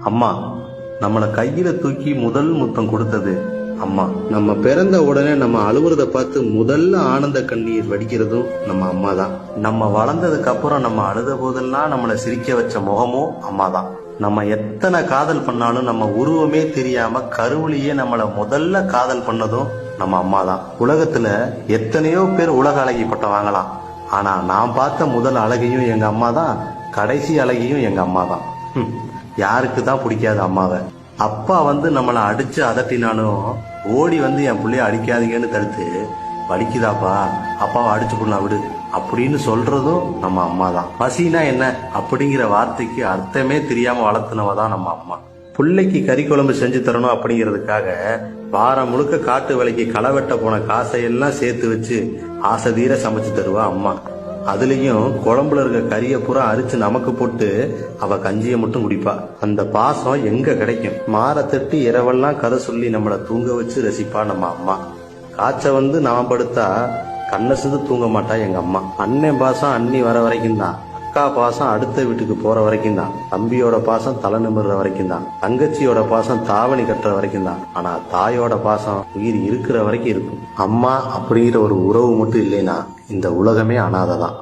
அம்மா நம்மளை கையில தூக்கி முதல் முத்தம் கொடுத்தது அம்மா. நம்ம பிறந்த உடனே நம்ம அழுவுறத பார்த்து முதல்ல ஆனந்த கண்ணீர் வடிக்கிறதும் நம்ம அம்மா தான். நம்ம வளர்ந்ததுக்கு அப்புறம் நம்ம அழுத போதெல்லாம் நம்மளை சிரிக்க வச்ச முகமும் அம்மா தான். நம்ம எத்தனை காதல் பண்ணாலும் நம்ம உருவமே தெரியாம கருவிலேயே நம்மளை முதல்ல காதல் பண்ணதும் நம்ம அம்மா தான். உலகத்துல எத்தனையோ பேர் உலக அழகி பட்டம் வாங்கலாம், ஆனா நான் பார்த்த முதல் அழகையும் எங்க அம்மா தான், கடைசி அழகையும் எங்க அம்மா தான். யாருக்கு தான் பிடிக்காது அம்மாவை? அப்பா வந்து நம்மளை அடிச்சு அதட்டினாலும் ஓடி வந்து என் பிள்ளைய அடிக்காதீங்கன்னு தடுத்து, வலிக்குதாப்பா அப்பாவை அடிச்சு கொள்ளலாம் விடு அப்படின்னு சொல்றதும் நம்ம அம்மா தான். பசினா என்ன அப்படிங்கிற வார்த்தைக்கு அர்த்தமே தெரியாம வளர்த்துனவ தான் நம்ம அம்மா. பிள்ளைக்கு கறி குழம்பு செஞ்சு தரணும் அப்படிங்கிறதுக்காக வாரம் முழுக்க காட்டு வேலைக்கு களை வெட்ட போன காசையெல்லாம் சேர்த்து வச்சு ஆசை தீர சமைச்சு தருவா அம்மா. அதுலயும் குழம்புல இருக்க கறியை பூரா அரிச்சு நமக்கு போட்டு அவ கஞ்சியை மட்டும் குடிப்பா. அந்த பாசம் எங்க கிடைக்கும்? மாற தட்டி இரவெல்லாம் கதை சொல்லி நம்மளை தூங்க வச்சு ரசிப்பா நம்ம அம்மா. காய்ச்ச வந்து நான் படுத்தா கண்ணை சிந்து தூங்க மாட்டா எங்க அம்மா. அண்ணன் பாசம் அண்ணி வர வரைக்கும் தான், அக்கா பாசம் அடுத்த வீட்டுக்கு போற வரைக்கும் தான், தம்பியோட பாசம் தலை நிமிர்ற வரைக்கும் தான், தங்கச்சியோட பாசம் தாவணி கட்டுற வரைக்கும் தான். ஆனா தாயோட பாசம் உயிர் இருக்கிற வரைக்கும் இருக்கும். அம்மா அப்படிங்கிற ஒரு உறவு மட்டும் இல்லைன்னா இந்த உலகமே அனாதை தான்.